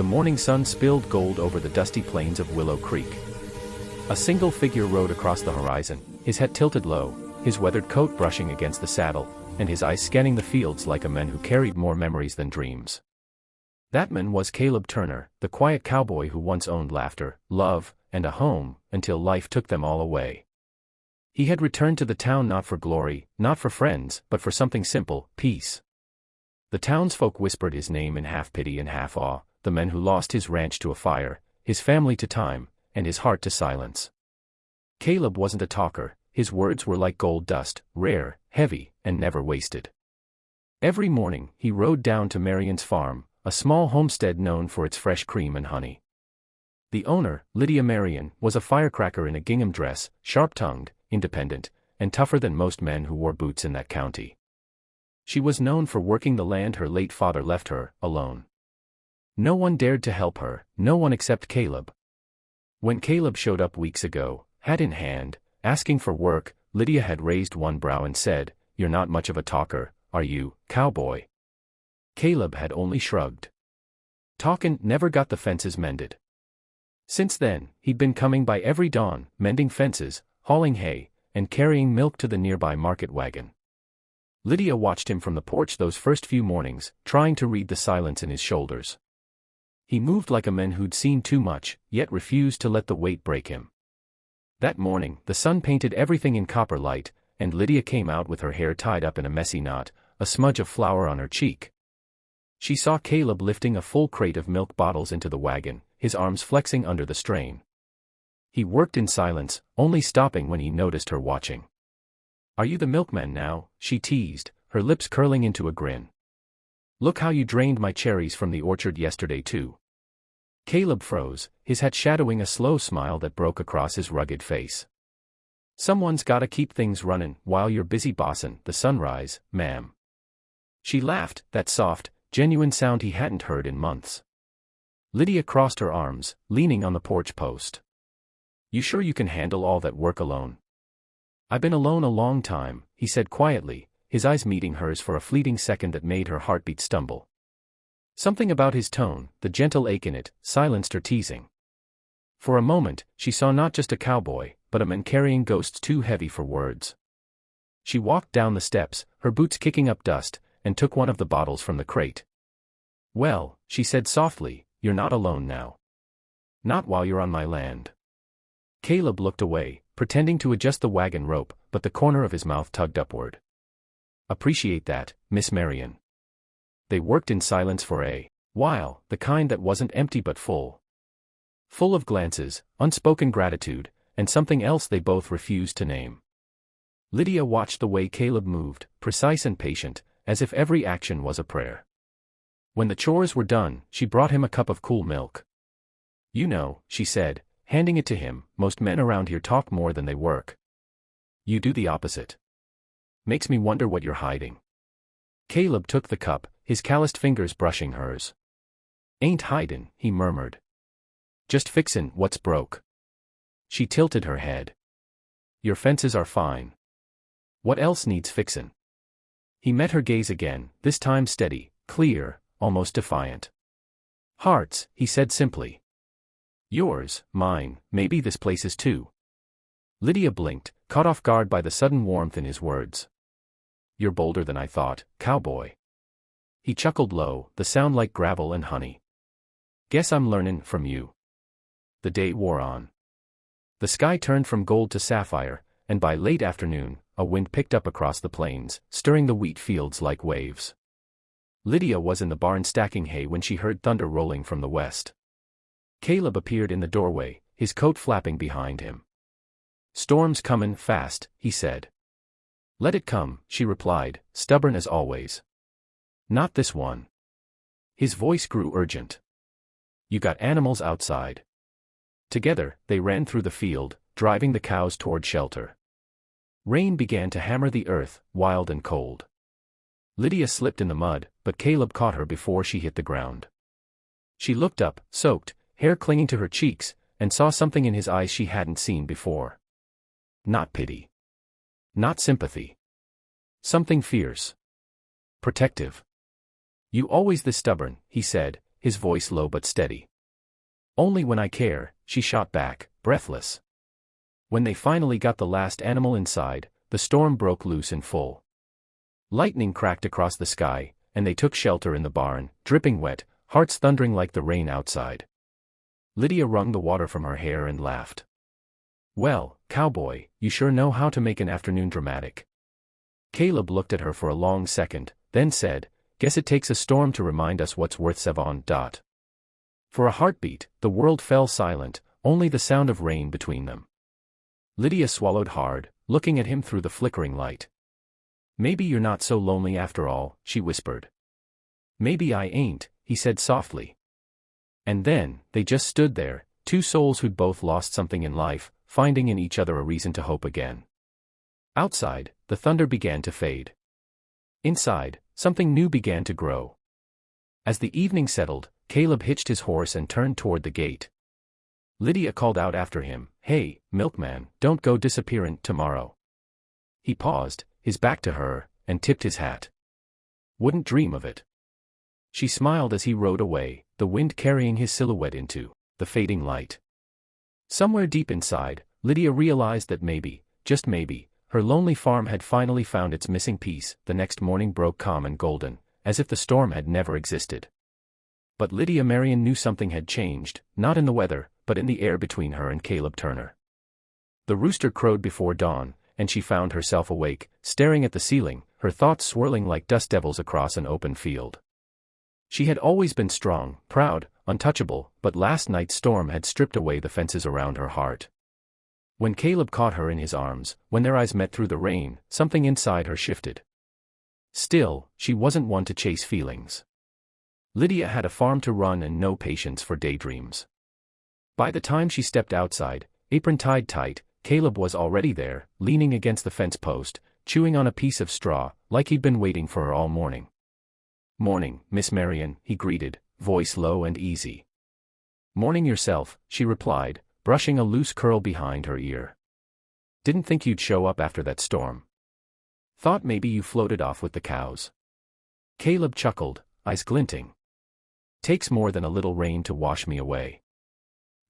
The morning sun spilled gold over the dusty plains of Willow Creek. A single figure rode across the horizon, his head tilted low, his weathered coat brushing against the saddle, and his eyes scanning the fields like a man who carried more memories than dreams. That man was Caleb Turner, the quiet cowboy who once owned laughter, love, and a home, until life took them all away. He had returned to the town not for glory, not for friends, but for something simple, peace. The townsfolk whispered his name in half pity and half awe, the man who lost his ranch to a fire, his family to time, and his heart to silence. Caleb wasn't a talker, his words were like gold dust, rare, heavy, and never wasted. Every morning, he rode down to Marion's farm, a small homestead known for its fresh cream and honey. The owner, Lydia Marion, was a firecracker in a gingham dress, sharp-tongued, independent, and tougher than most men who wore boots in that county. She was known for working the land her late father left her, alone. No one dared to help her, no one except Caleb. When Caleb showed up weeks ago, hat in hand, asking for work, Lydia had raised one brow and said, "You're not much of a talker, are you, cowboy?" Caleb had only shrugged. Talkin' never got the fences mended. Since then, he'd been coming by every dawn, mending fences, hauling hay, and carrying milk to the nearby market wagon. Lydia watched him from the porch those first few mornings, trying to read the silence in his shoulders. He moved like a man who'd seen too much, yet refused to let the weight break him. That morning, the sun painted everything in copper light, and Lydia came out with her hair tied up in a messy knot, a smudge of flour on her cheek. She saw Caleb lifting a full crate of milk bottles into the wagon, his arms flexing under the strain. He worked in silence, only stopping when he noticed her watching. "Are you the milkman now?" she teased, her lips curling into a grin. "Look how you drained my cherries from the orchard yesterday too." Caleb froze, his hat shadowing a slow smile that broke across his rugged face. "Someone's gotta keep things runnin' while you're busy bossin' the sunrise, ma'am." She laughed, that soft, genuine sound he hadn't heard in months. Lydia crossed her arms, leaning on the porch post. "You sure you can handle all that work alone?" "I've been alone a long time," he said quietly, his eyes meeting hers for a fleeting second that made her heartbeat stumble. Something about his tone, the gentle ache in it, silenced her teasing. For a moment, she saw not just a cowboy, but a man carrying ghosts too heavy for words. She walked down the steps, her boots kicking up dust, and took one of the bottles from the crate. "Well," she said softly, "you're not alone now. Not while you're on my land." Caleb looked away, pretending to adjust the wagon rope, but the corner of his mouth tugged upward. "Appreciate that, Miss Marion." They worked in silence for a while, the kind that wasn't empty but full. Full of glances, unspoken gratitude, and something else they both refused to name. Lydia watched the way Caleb moved, precise and patient, as if every action was a prayer. When the chores were done, she brought him a cup of cool milk. "You know," she said, handing it to him, "most men around here talk more than they work. You do the opposite. Makes me wonder what you're hiding." Caleb took the cup, his calloused fingers brushing hers. "Ain't hidin'," he murmured. "Just fixin' what's broke." She tilted her head. "Your fences are fine. What else needs fixin'?" He met her gaze again, this time steady, clear, almost defiant. "Hearts," he said simply. "Yours, mine, maybe this place is too." Lydia blinked, caught off guard by the sudden warmth in his words. "You're bolder than I thought, cowboy." He chuckled low, the sound like gravel and honey. "Guess I'm learnin' from you." The day wore on. The sky turned from gold to sapphire, and by late afternoon, a wind picked up across the plains, stirring the wheat fields like waves. Lydia was in the barn stacking hay when she heard thunder rolling from the west. Caleb appeared in the doorway, his coat flapping behind him. "Storm's comin' fast," he said. "Let it come," she replied, stubborn as always. "Not this one." His voice grew urgent. "You got animals outside." Together, they ran through the field, driving the cows toward shelter. Rain began to hammer the earth, wild and cold. Lydia slipped in the mud, but Caleb caught her before she hit the ground. She looked up, soaked, hair clinging to her cheeks, and saw something in his eyes she hadn't seen before. Not pity. Not sympathy. Something fierce. Protective. "You always this stubborn," he said, his voice low but steady. Only when I care, she shot back, breathless. When they finally got the last animal inside, the storm broke loose in full. Lightning cracked across the sky, and they took shelter in the barn, dripping wet, hearts thundering like the rain outside. Lydia wrung the water from her hair and laughed. Well, Cowboy, you sure know how to make an afternoon dramatic. Caleb looked at her for a long second, then said, guess it takes a storm to remind us what's worth savon. For a heartbeat, the world fell silent, only the sound of rain between them. Lydia swallowed hard, looking at him through the flickering light. Maybe you're not so lonely after all, she whispered. Maybe I ain't, he said softly. And then, they just stood there, two souls who'd both lost something in life, finding in each other a reason to hope again. Outside, the thunder began to fade. Inside, something new began to grow. As the evening settled, Caleb hitched his horse and turned toward the gate. Lydia called out after him, Hey, Milkman, don't go disappearing tomorrow. He paused, his back to her, and tipped his hat. Wouldn't dream of it. She smiled as he rode away, the wind carrying his silhouette into the fading light. Somewhere deep inside, Lydia realized that maybe, just maybe, her lonely farm had finally found its missing piece. The next morning broke calm and golden, as if the storm had never existed. But Lydia Marion knew something had changed, not in the weather, but in the air between her and Caleb Turner. The rooster crowed before dawn, and she found herself awake, staring at the ceiling, her thoughts swirling like dust devils across an open field. She had always been strong, proud, untouchable, but last night's storm had stripped away the fences around her heart. When Caleb caught her in his arms, when their eyes met through the rain, something inside her shifted. Still, she wasn't one to chase feelings. Lydia had a farm to run and no patience for daydreams. By the time she stepped outside, apron tied tight, Caleb was already there, leaning against the fence post, chewing on a piece of straw, like he'd been waiting for her all morning. Morning, Miss Marion, he greeted, voice low and easy. Morning yourself, she replied, brushing a loose curl behind her ear. Didn't think you'd show up after that storm. Thought maybe you floated off with the cows. Caleb chuckled, eyes glinting. Takes more than a little rain to wash me away.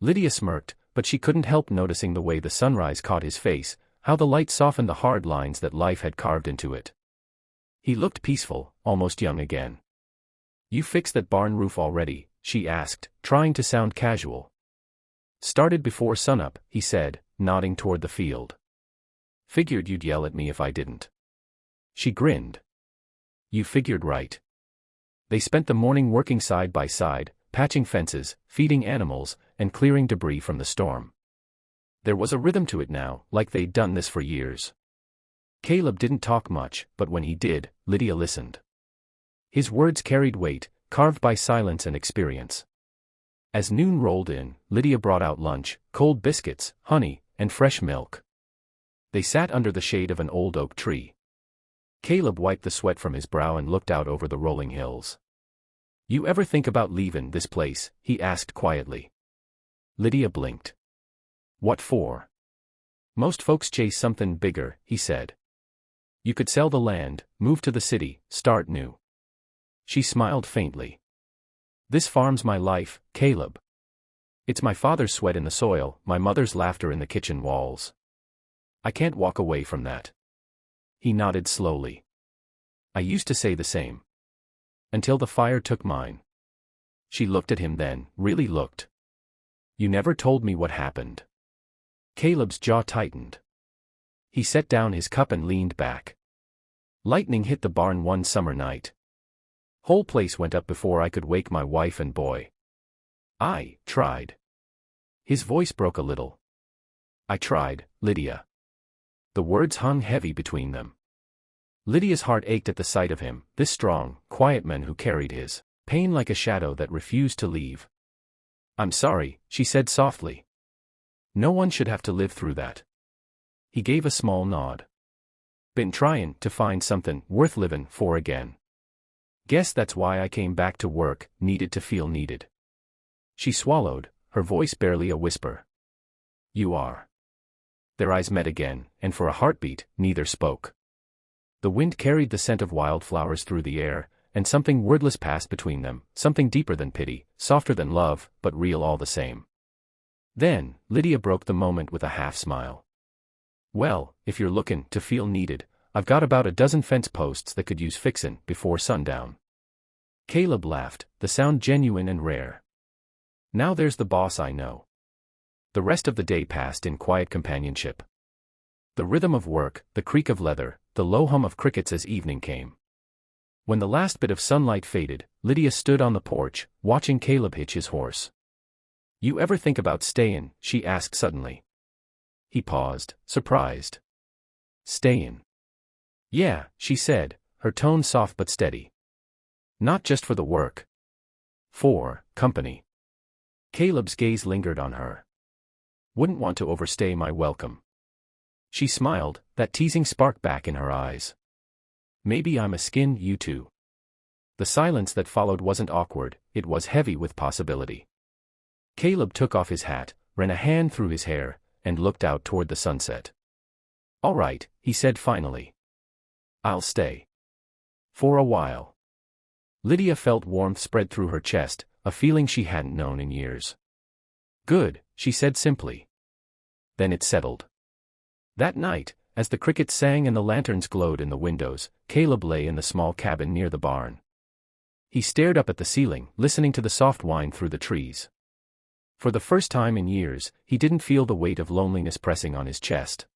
Lydia smirked, but she couldn't help noticing the way the sunrise caught his face, how the light softened the hard lines that life had carved into it. He looked peaceful, almost young again. You fixed that barn roof already? She asked, trying to sound casual. Started before sunup, he said, nodding toward the field. Figured you'd yell at me if I didn't. She grinned. You figured right. They spent the morning working side by side, patching fences, feeding animals, and clearing debris from the storm. There was a rhythm to it now, like they'd done this for years. Caleb didn't talk much, but when he did, Lydia listened. His words carried weight, carved by silence and experience. As noon rolled in, Lydia brought out lunch, cold biscuits, honey, and fresh milk. They sat under the shade of an old oak tree. Caleb wiped the sweat from his brow and looked out over the rolling hills. You ever think about leaving this place? He asked quietly. Lydia blinked. What for? Most folks chase something bigger, he said. You could sell the land, move to the city, start new. She smiled faintly. This farm's my life, Caleb. It's my father's sweat in the soil, my mother's laughter in the kitchen walls. I can't walk away from that. He nodded slowly. I used to say the same. Until the fire took mine. She looked at him then, really looked. You never told me what happened. Caleb's jaw tightened. He set down his cup and leaned back. Lightning hit the barn one summer night. Whole place went up before I could wake my wife and boy. I tried. His voice broke a little. I tried, Lydia. The words hung heavy between them. Lydia's heart ached at the sight of him, this strong, quiet man who carried his pain like a shadow that refused to leave. I'm sorry, she said softly. No one should have to live through that. He gave a small nod. Been trying to find something worth living for again. Guess that's why I came back to work, needed to feel needed. She swallowed, her voice barely a whisper. You are. Their eyes met again, and for a heartbeat, neither spoke. The wind carried the scent of wildflowers through the air, and something wordless passed between them, something deeper than pity, softer than love, but real all the same. Then, Lydia broke the moment with a half-smile. "Well, if you're lookin' to feel needed, I've got about a dozen fence posts that could use fixin' before sundown." Caleb laughed, the sound genuine and rare. "Now there's the boss I know." The rest of the day passed in quiet companionship. The rhythm of work, the creak of leather, the low hum of crickets as evening came. When the last bit of sunlight faded, Lydia stood on the porch, watching Caleb hitch his horse. "You ever think about stayin'?" she asked suddenly. He paused, surprised. "Stayin'?" "Yeah," she said, her tone soft but steady. "Not just for the work. For company." Caleb's gaze lingered on her. "Wouldn't want to overstay my welcome." She smiled, that teasing spark back in her eyes. "Maybe I'm a skin you too." The silence that followed wasn't awkward, it was heavy with possibility. Caleb took off his hat, ran a hand through his hair, and looked out toward the sunset. "All right," he said finally. "I'll stay. For a while." Lydia felt warmth spread through her chest, a feeling she hadn't known in years. "Good," she said simply. Then it settled. That night, as the crickets sang and the lanterns glowed in the windows, Caleb lay in the small cabin near the barn. He stared up at the ceiling, listening to the soft whine through the trees. For the first time in years, he didn't feel the weight of loneliness pressing on his chest.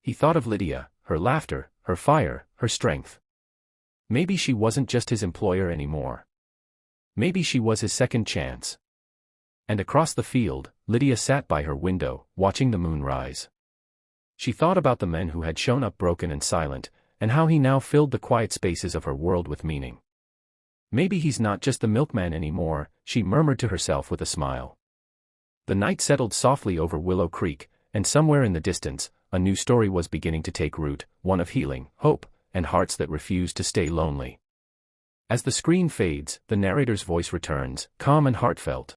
He thought of Lydia, her laughter, her fire, her strength. Maybe she wasn't just his employer anymore. Maybe she was his second chance. And across the field, Lydia sat by her window, watching the moon rise. She thought about the men who had shown up broken and silent, and how he now filled the quiet spaces of her world with meaning. Maybe he's not just the milkman anymore, she murmured to herself with a smile. The night settled softly over Willow Creek, and somewhere in the distance, a new story was beginning to take root, one of healing, hope, and hearts that refused to stay lonely. As the screen fades, the narrator's voice returns, calm and heartfelt.